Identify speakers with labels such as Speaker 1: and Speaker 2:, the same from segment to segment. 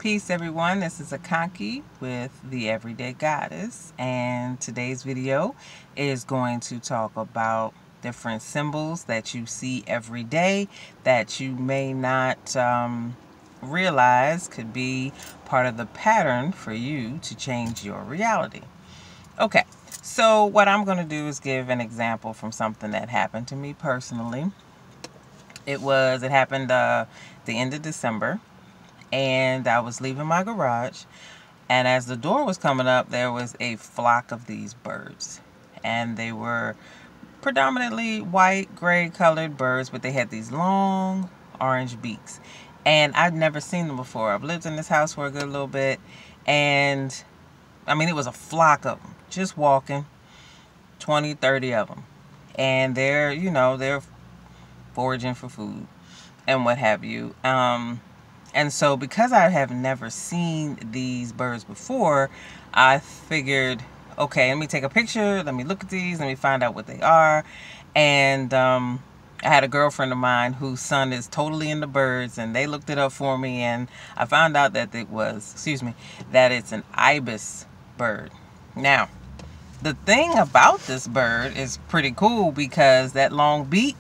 Speaker 1: Peace everyone, this is Akanki with The Everyday Goddess, and today's video is going to talk about different symbols that you see every day that you may not realize could be part of the pattern for you to change your reality. Okay, so what I'm going to do is give an example from something that happened to me personally. It happened the end of December. And I was leaving my garage, and as the door was coming up, there was a flock of these birds, and they were predominantly white, gray colored birds, but they had these long orange beaks, and I'd never seen them before. I've lived in this house for a good little bit, and I mean, it was a flock of them, just walking, 20, 30 of them, and they're foraging for food and what have you. And so because I have never seen these birds before, I figured, okay, let me take a picture, let me look at these, let me find out what they are. And I had a girlfriend of mine whose son is totally into birds, and they looked it up for me, and I found out that that it's an ibis bird. Now, the thing about this bird is pretty cool because that long beak,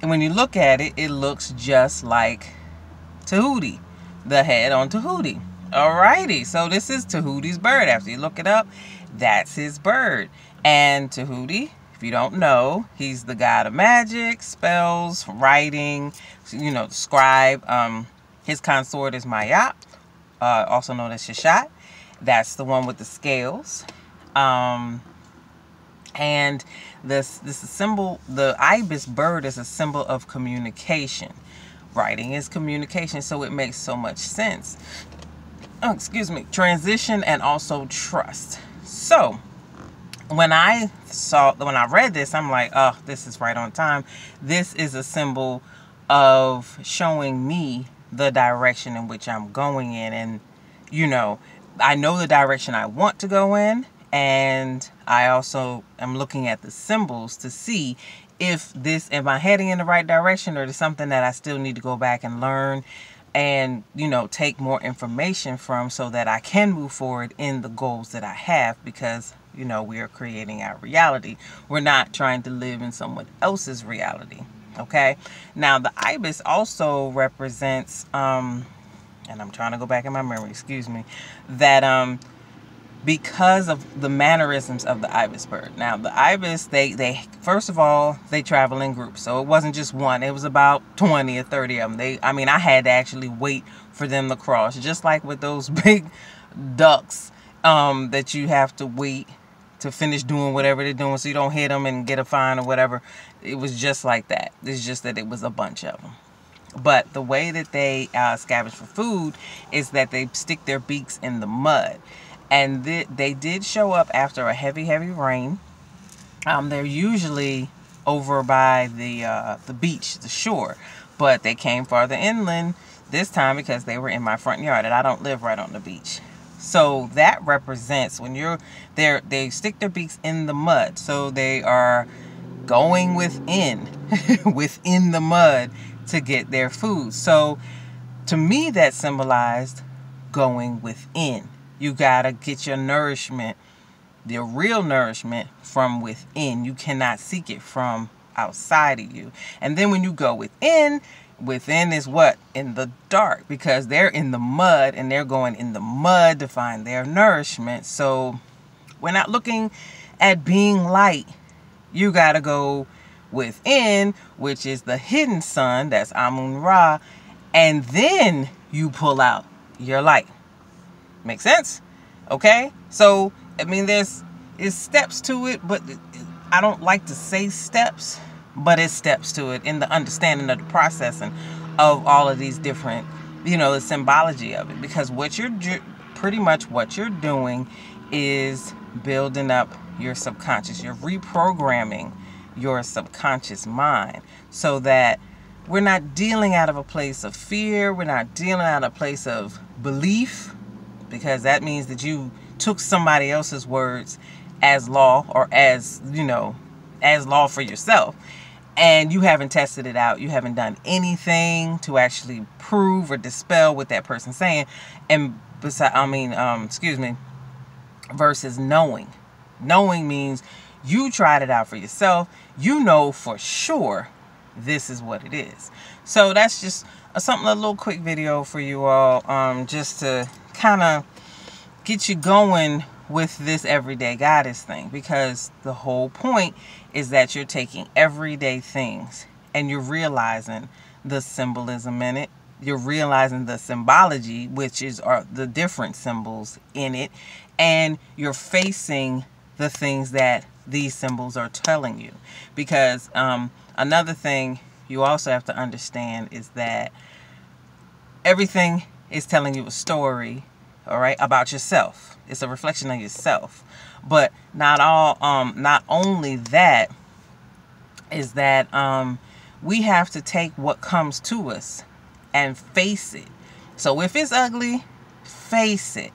Speaker 1: and when you look at it, it looks just like Tahuti, the head on Tahuti. Alrighty, so this is Tahuti's bird. After you look it up, that's his bird. And Tahuti, if you don't know, he's the god of magic, spells, writing, the scribe. His consort is Mayat, also known as Sheshat. That's the one with the scales. And this is a symbol, the ibis bird is a symbol of communication. Writing is communication, so it makes so much sense. Oh, excuse me. Transition and also trust. So when I read this, I'm like, oh, this is right on time. This is a symbol of showing me the direction in which I'm going in. And, I know the direction I want to go in. And I also am looking at the symbols to see if am I heading in the right direction, or there's something that I still need to go back and learn and, take more information from, so that I can move forward in the goals that I have, because, we are creating our reality. We're not trying to live in someone else's reality. Okay. Now, the ibis also represents, and I'm trying to go back in my memory, excuse me, that, because of the mannerisms of the ibis bird. Now, the ibis, they first of all, they travel in groups. So it wasn't just one. It was about 20 or 30 of them. I had to actually wait for them to cross. Just like with those big ducks that you have to wait to finish doing whatever they're doing so you don't hit them and get a fine or whatever. It was just like that. It's just that it was a bunch of them. But the way that they scavenge for food is that they stick their beaks in the mud. And they did show up after a heavy, heavy rain. They're usually over by the beach, the shore. But they came farther inland this time because they were in my front yard. And I don't live right on the beach. So that represents when you're there, they stick their beaks in the mud. So they are going within the mud to get their food. So to me, that symbolized going within. You gotta get your nourishment, the real nourishment, from within. You cannot seek it from outside of you. And then when you go within is what? In the dark, because they're in the mud and they're going in the mud to find their nourishment. So we're not looking at being light. You gotta go within, which is the hidden sun, that's Amun-Ra, and then you pull out your light. Make sense? Okay? So, there's steps to it, but I don't like to say steps, but it's steps to it in the understanding of the processing of all of these different, the symbology of it. Because pretty much what you're doing is building up your subconscious. You're reprogramming your subconscious mind so that we're not dealing out of a place of fear. We're not dealing out of a place of belief, because that means that you took somebody else's words as law, or as law for yourself. and you haven't tested it out. You haven't done anything to actually prove or dispel what that person's saying. And besides, excuse me, versus knowing. Knowing means you tried it out for yourself. You know for sure this is what it is. So that's just a little quick video for you all, just to kind of get you going with this everyday goddess thing, because the whole point is that you're taking everyday things and you're realizing the symbolism in it. You're realizing the symbology, which are the different symbols in it, and you're facing the things that these symbols are telling you. Because another thing you also have to understand is that everything is telling you a story, all right, about yourself. It's a reflection of yourself. But not only that, is that we have to take what comes to us and face it. So if it's ugly, face it.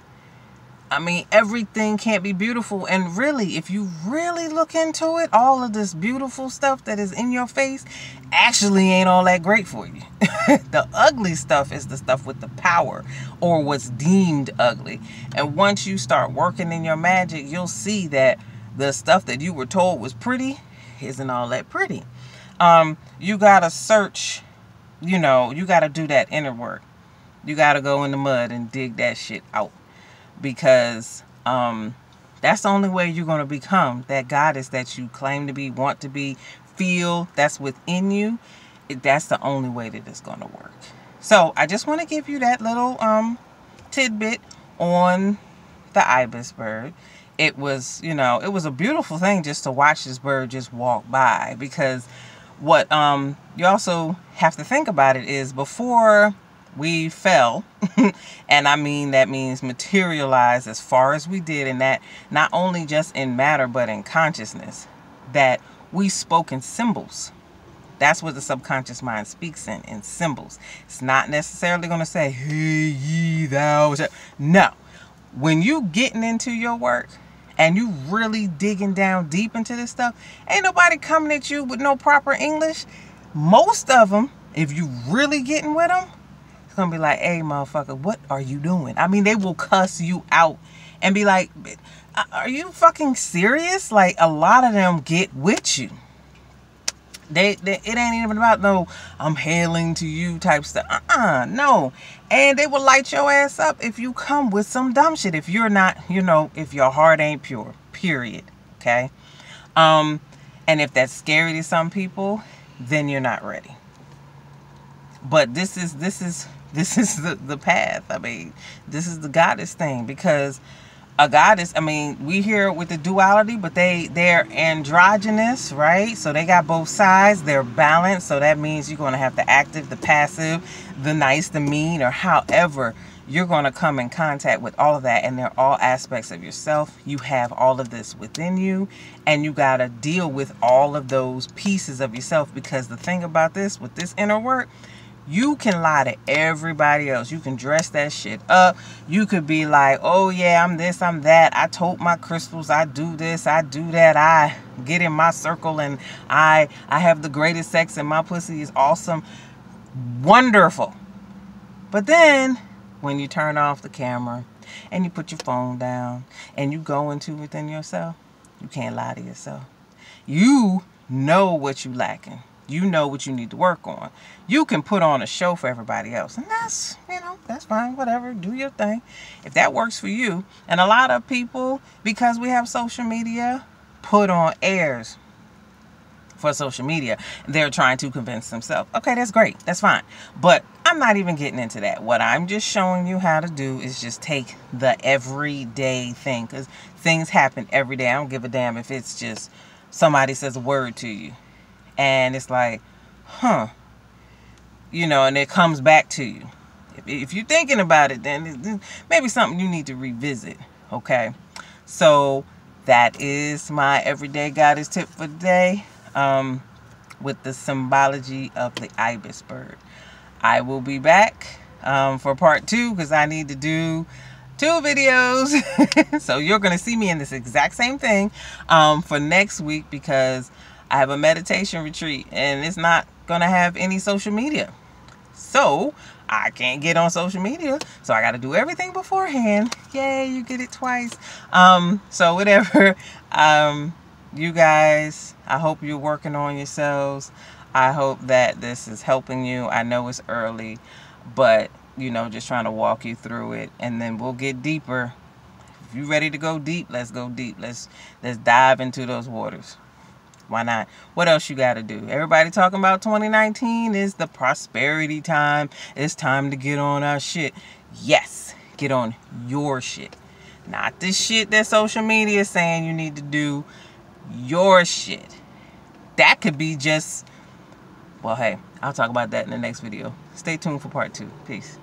Speaker 1: I mean, everything can't be beautiful. And really, if you really look into it, all of this beautiful stuff that is in your face actually ain't all that great for you. The ugly stuff is the stuff with the power, or what's deemed ugly. And once you start working in your magic, you'll see that the stuff that you were told was pretty isn't all that pretty. You gotta search, you gotta do that inner work. You gotta go in the mud and dig that shit out. Because that's the only way you're going to become that goddess that you claim to be, want to be, feel that's within you. That's the only way that it's going to work. So I just want to give you that little tidbit on the ibis bird. It was, it was a beautiful thing just to watch this bird just walk by. Because what you also have to think about it is, before we fell, and I mean that means materialize as far as we did, and that not only just in matter but in consciousness, that we spoke in symbols. That's what the subconscious mind speaks in symbols. It's not necessarily going to say, hey, ye, thou. No. When you getting into your work and you really digging down deep into this stuff, ain't nobody coming at you with no proper English. Most of them, if you really getting with them, it's gonna be like, hey, motherfucker, what are you doing? I mean, they will cuss you out and be like, are you fucking serious? Like, a lot of them get with you. It ain't even about no, I'm hailing to you type stuff. No. And they will light your ass up if you come with some dumb shit. If you're not, if your heart ain't pure, period. Okay? And if that's scary to some people, then you're not ready. But this is the path. I mean, this is the goddess thing, because a goddess, I mean, we hear with the duality, but they're androgynous, right? So they got both sides. They're balanced. So that means you're going to have the active, the passive, the nice, the mean, or however you're going to come in contact with all of that. And they're all aspects of yourself. You have all of this within you, and you got to deal with all of those pieces of yourself. Because the thing about this, with this inner work, you can lie to everybody else. You can dress that shit up. You could be like, oh yeah, I'm this, I'm that. I tote my crystals. I do this, I do that. I get in my circle and I have the greatest sex and my pussy is awesome. Wonderful. But then when you turn off the camera and you put your phone down and you go into within yourself, you can't lie to yourself. You know what you lacking. You know what you need to work on. You can put on a show for everybody else. And that's, that's fine. Whatever. Do your thing. If that works for you. And a lot of people, because we have social media, put on airs for social media. They're trying to convince themselves. Okay, that's great. That's fine. But I'm not even getting into that. What I'm just showing you how to do is just take the everyday thing. Because things happen every day. I don't give a damn if it's just somebody says a word to you. And it's like, and it comes back to you. If you're thinking about it, then maybe something you need to revisit. Okay. So that is my everyday goddess tip for today, with the symbology of the ibis bird. I will be back for part 2, because I need to do 2 videos. So you're going to see me in this exact same thing for next week, because I have a meditation retreat, and it's not gonna have any social media. So I can't get on social media. So I got to do everything beforehand. Yay, you get it twice. So whatever. You guys, I hope you're working on yourselves. I hope that this is helping you. I know it's early, but you know, just trying to walk you through it, and then we'll get deeper. If you're ready to go deep, let's go deep. Let's dive into those waters. Why not? What else you got to do? Everybody talking about 2019 is the prosperity time. It's time to get on our shit. Yes, get on your shit. Not the shit that social media is saying you need to do. Your shit. That could be just, well, hey, I'll talk about that in the next video. Stay tuned for part 2. Peace.